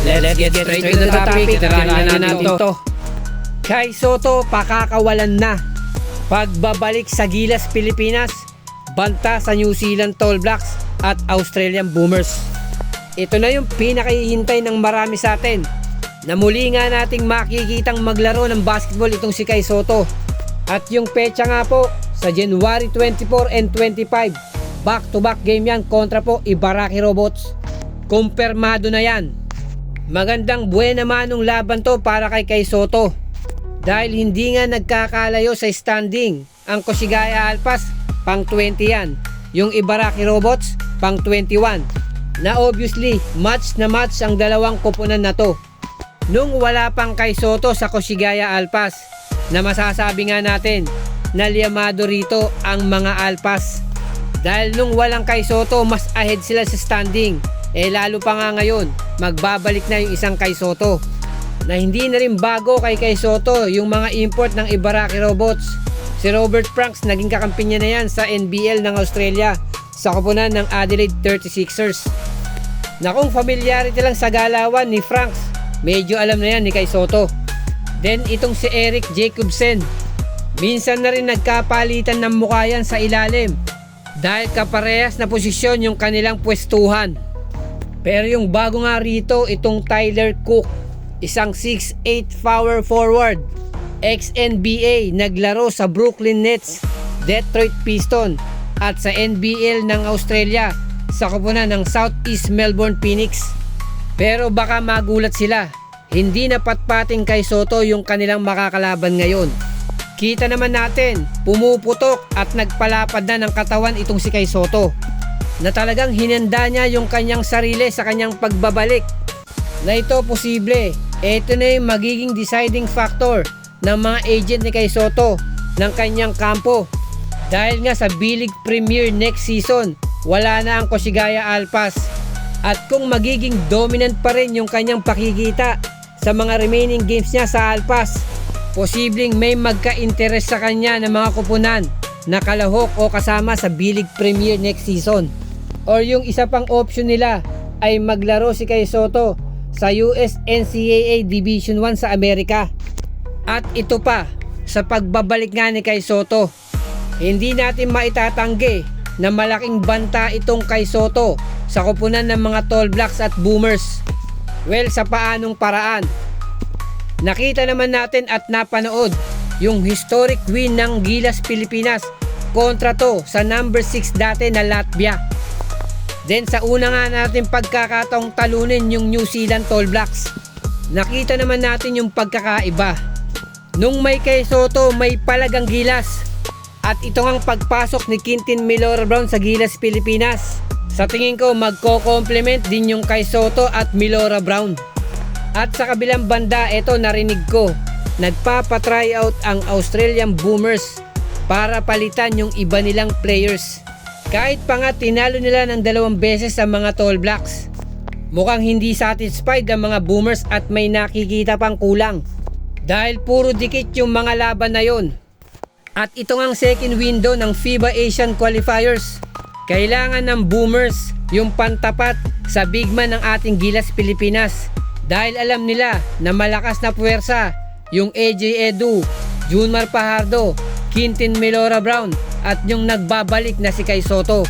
Let's get straight to the topic. Tirahan na natin to. Kai Sotto pakakawalan na. Pagbabalik sa Gilas, Pilipinas, banta sa New Zealand Tall Blacks at Australian Boomers. Ito na yung pinakahihintay ng marami sa atin, na muli nga nating makikitang maglaro ng basketball itong si Kai Sotto. At yung petsa nga po sa January 24 and 25, back-to-back game yan kontra po Ibaraki Robots. Kumpirmado na yan. Magandang buena manong laban to para kay Kai Sotto, dahil hindi nga nagkakalayo sa standing ang Koshigaya Alpas pang 20 yan, yung Ibaraki Robots pang 21, na obviously match na match ang dalawang koponan na to. Nung wala pang Kai Sotto sa Koshigaya Alpas, na masasabi nga natin na liyamado rito ang mga Alpas, dahil nung walang Kai Sotto mas ahead sila sa standing. Lalo pa nga ngayon magbabalik na yung isang Kai Sotto, na hindi na rin bago kay Kai Sotto yung mga import ng Ibaraki Robots. Si Robert Franks naging kakampi niya na yan sa NBL ng Australia sa koponan ng Adelaide 36ers. Na kung familiarity lang sa galawan ni Franks, medyo alam na yan ni Kai Sotto. Then itong si Eric Jacobsen, minsan na rin nagkapalitan ng mukha yan sa ilalim, dahil kaparehas na posisyon yung kanilang pwestuhan. Pero yung bago nga rito, itong Tyler Cook, isang 6'8" power forward, ex-NBA, naglaro sa Brooklyn Nets, Detroit Pistons at sa NBL ng Australia sa koponan ng Southeast Melbourne Phoenix. Pero baka magulat sila, hindi na patpating Kai Sotto yung kanilang makakalaban ngayon. Kita naman natin, pumuputok at nagpalapad na ng katawan itong si Kai Sotto, na talagang hinanda niya yung kanyang sarili sa kanyang pagbabalik. Na ito posible, ito na yung magiging deciding factor ng mga agent ni Kai Sotto ng kanyang kampo. Dahil nga sa B-League Premier next season, wala na ang Koshigaya Alpas. At kung magiging dominant pa rin yung kanyang pakikita sa mga remaining games niya sa Alpas, posibleng may magka-interest sa kanya ng mga kupunan na kalahok o kasama sa B-League Premier next season. Or yung isa pang option nila ay maglaro si Kai Sotto sa US NCAA Division 1 sa Amerika. At ito pa, sa pagbabalik nga ni Kai Sotto, hindi natin maitatanggi na malaking banta itong Kai Sotto sa koponan ng mga Tall Blacks at Boomers. Well, sa paanong paraan? Nakita naman natin at napanood yung historic win ng Gilas Pilipinas kontra to sa number 6 dati na Latvia. Then sa una nga natin pagkakataong talunin yung New Zealand Tall Blacks, nakita naman natin yung pagkakaiba. Nung may Kai Sotto, may palagang Gilas. At ito ngang pagpasok ni Quintin Milora Brown sa Gilas Pilipinas, sa tingin ko magko-complement din yung Kai Sotto at Milora Brown. At sa kabilang banda, ito narinig ko, nagpapa-tryout ang Australian Boomers para palitan yung iba nilang players. Kahit pa nga tinalo nila ng 2 beses sa mga Tall Blacks, mukhang hindi satisfied ang mga Boomers at may nakikita pang kulang, dahil puro dikit yung mga laban na yon. At ito ngang second window ng FIBA Asian Qualifiers, kailangan ng Boomers yung pantapat sa big man ng ating Gilas Pilipinas, dahil alam nila na malakas na puwersa yung AJ Edu, Junmar Pajardo, Quintin Milora Brown at yung nagbabalik na si Kai Sotto.